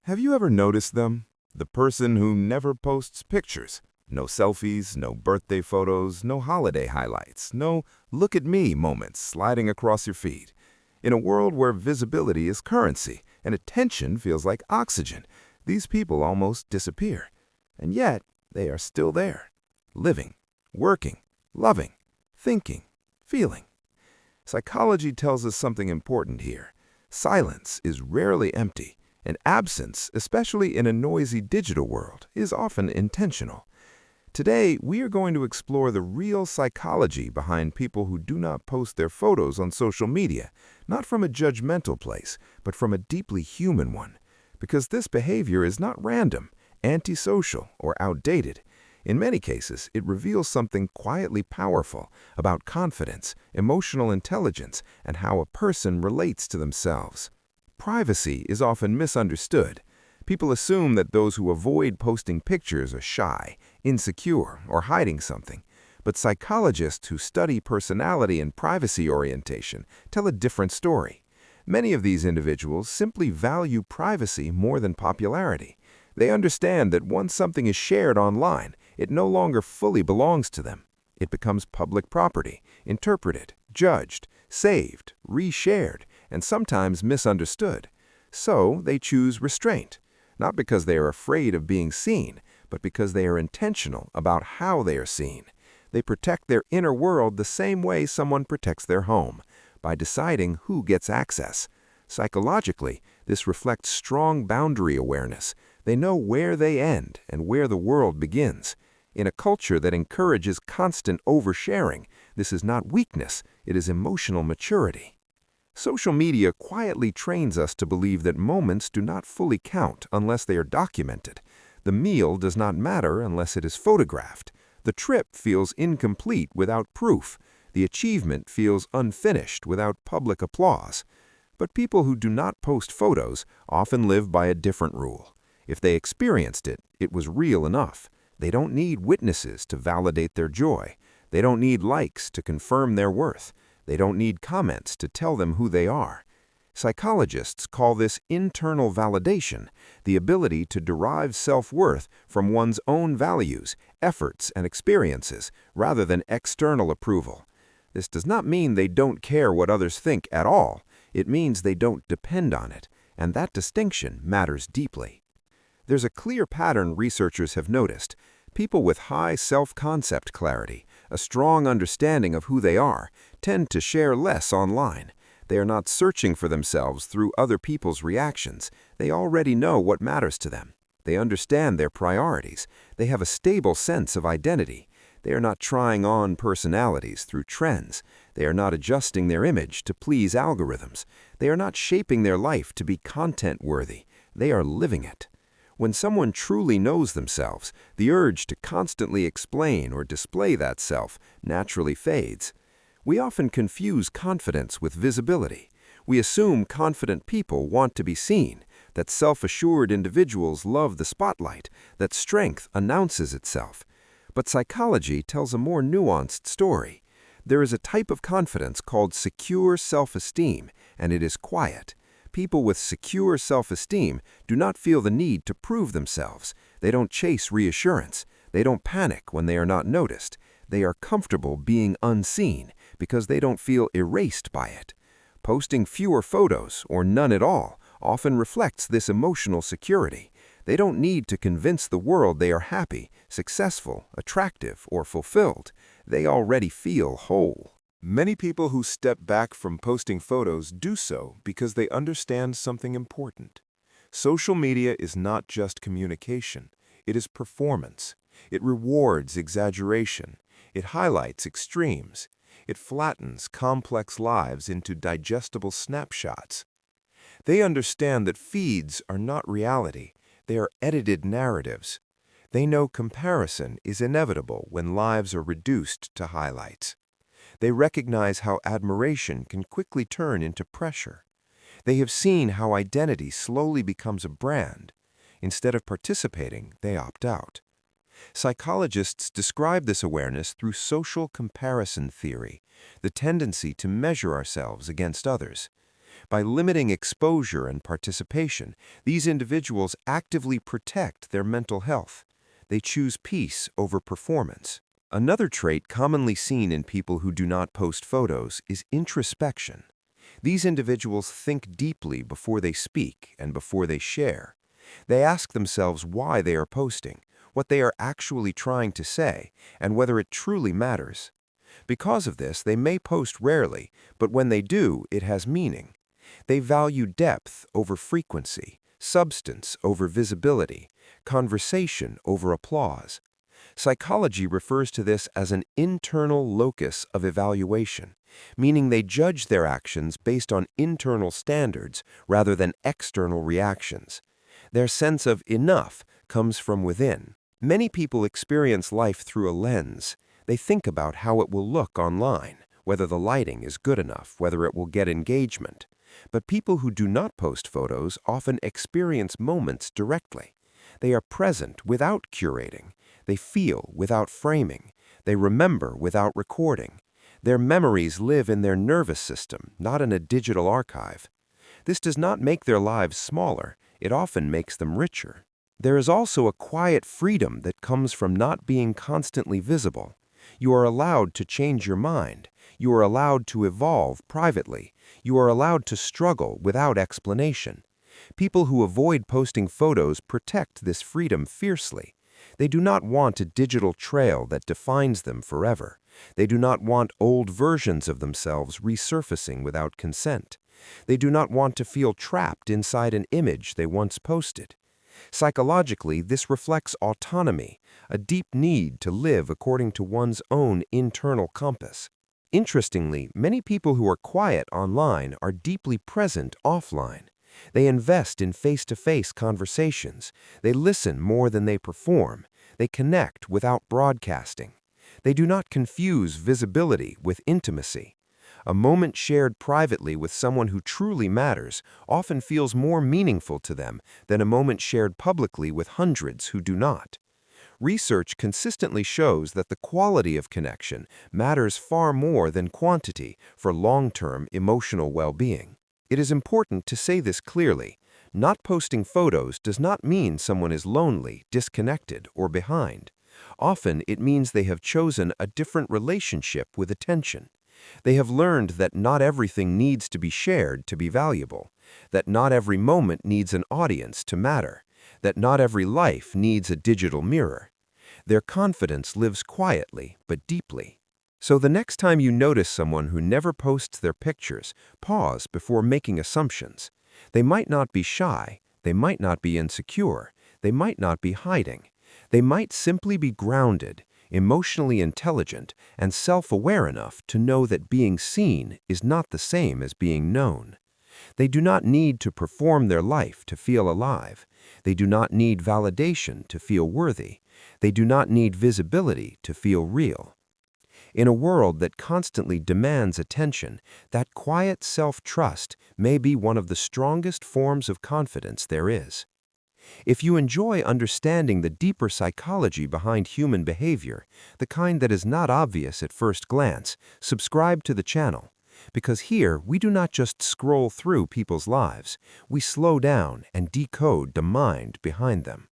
Have you ever noticed them? The person who never posts pictures. No selfies, no birthday photos, no holiday highlights, no look at me moments sliding across your feed. In a world where visibility is currency and attention feels like oxygen, these people almost disappear. And yet, they are still there, living, working, loving, thinking, feeling. Psychology tells us something important here. Silence is rarely empty, and absence, especially in a noisy digital world, is often intentional. Today, we are going to explore the real psychology behind people who do not post their photos on social media, not from a judgmental place, but from a deeply human one. Because this behavior is not random, antisocial, or outdated. In many cases, it reveals something quietly powerful about confidence, emotional intelligence, and how a person relates to themselves. Privacy is often misunderstood. People assume that those who avoid posting pictures are shy, insecure, or hiding something. But psychologists who study personality and privacy orientation tell a different story. Many of these individuals simply value privacy more than popularity. They understand that once something is shared online, it no longer fully belongs to them. It becomes public property, interpreted, judged, saved, reshared, and sometimes misunderstood. So they choose restraint, not because they are afraid of being seen, but because they are intentional about how they are seen. They protect their inner world the same way someone protects their home, by deciding who gets access. Psychologically, this reflects strong boundary awareness. They know where they end and where the world begins. In a culture that encourages constant oversharing, this is not weakness, it is emotional maturity. Social media quietly trains us to believe that moments do not fully count unless they are documented. The meal does not matter unless it is photographed. The trip feels incomplete without proof. The achievement feels unfinished without public applause. But people who do not post photos often live by a different rule. If they experienced it, it was real enough. They don't need witnesses to validate their joy. They don't need likes to confirm their worth. They don't need comments to tell them who they are. Psychologists call this internal validation, the ability to derive self-worth from one's own values, efforts, and experiences, rather than external approval. This does not mean they don't care what others think at all. It means they don't depend on it, and that distinction matters deeply. There's a clear pattern researchers have noticed. People with high self-concept clarity, a strong understanding of who they are, tend to share less online. They are not searching for themselves through other people's reactions. They already know what matters to them. They understand their priorities. They have a stable sense of identity. They are not trying on personalities through trends. They are not adjusting their image to please algorithms. They are not shaping their life to be content-worthy. They are living it. When someone truly knows themselves, the urge to constantly explain or display that self naturally fades. We often confuse confidence with visibility. We assume confident people want to be seen, that self-assured individuals love the spotlight, that strength announces itself. But psychology tells a more nuanced story. There is a type of confidence called secure self-esteem, and it is quiet. People with secure self-esteem do not feel the need to prove themselves. They don't chase reassurance. They don't panic when they are not noticed. They are comfortable being unseen because they don't feel erased by it. Posting fewer photos, or none at all, often reflects this emotional security. They don't need to convince the world they are happy, successful, attractive, or fulfilled. They already feel whole. Many people who step back from posting photos do so because they understand something important. Social media is not just communication, it is performance. It rewards exaggeration. It highlights extremes. It flattens complex lives into digestible snapshots. They understand that feeds are not reality, they are edited narratives. They know comparison is inevitable when lives are reduced to highlights. They recognize how admiration can quickly turn into pressure. They have seen how identity slowly becomes a brand. Instead of participating, they opt out. Psychologists describe this awareness through social comparison theory, the tendency to measure ourselves against others. By limiting exposure and participation, these individuals actively protect their mental health. They choose peace over performance. Another trait commonly seen in people who do not post photos is introspection. These individuals think deeply before they speak and before they share. They ask themselves why they are posting, what they are actually trying to say, and whether it truly matters. Because of this, they may post rarely, but when they do, it has meaning. They value depth over frequency, substance over visibility, conversation over applause. Psychology refers to this as an internal locus of evaluation, meaning they judge their actions based on internal standards rather than external reactions. Their sense of enough comes from within. Many people experience life through a lens. They think about how it will look online, whether the lighting is good enough, whether it will get engagement. But people who do not post photos often experience moments directly. They are present without curating. They feel without framing. They remember without recording. Their memories live in their nervous system, not in a digital archive. This does not make their lives smaller. It often makes them richer. There is also a quiet freedom that comes from not being constantly visible. You are allowed to change your mind. You are allowed to evolve privately. You are allowed to struggle without explanation. People who avoid posting photos protect this freedom fiercely. They do not want a digital trail that defines them forever. They do not want old versions of themselves resurfacing without consent. They do not want to feel trapped inside an image they once posted. Psychologically, this reflects autonomy, a deep need to live according to one's own internal compass. Interestingly, many people who are quiet online are deeply present offline. They invest in face-to-face conversations. They listen more than they perform. They connect without broadcasting. They do not confuse visibility with intimacy. A moment shared privately with someone who truly matters often feels more meaningful to them than a moment shared publicly with hundreds who do not. Research consistently shows that the quality of connection matters far more than quantity for long-term emotional well-being. It is important to say this clearly. Not posting photos does not mean someone is lonely, disconnected, or behind. Often, it means they have chosen a different relationship with attention. They have learned that not everything needs to be shared to be valuable, that not every moment needs an audience to matter, that not every life needs a digital mirror. Their confidence lives quietly but deeply. So the next time you notice someone who never posts their pictures, pause before making assumptions. They might not be shy, they might not be insecure, they might not be hiding. They might simply be grounded, emotionally intelligent, and self-aware enough to know that being seen is not the same as being known. They do not need to perform their life to feel alive. They do not need validation to feel worthy. They do not need visibility to feel real. In a world that constantly demands attention, that quiet self-trust may be one of the strongest forms of confidence there is. If you enjoy understanding the deeper psychology behind human behavior, the kind that is not obvious at first glance, subscribe to the channel. Because here, we do not just scroll through people's lives, we slow down and decode the mind behind them.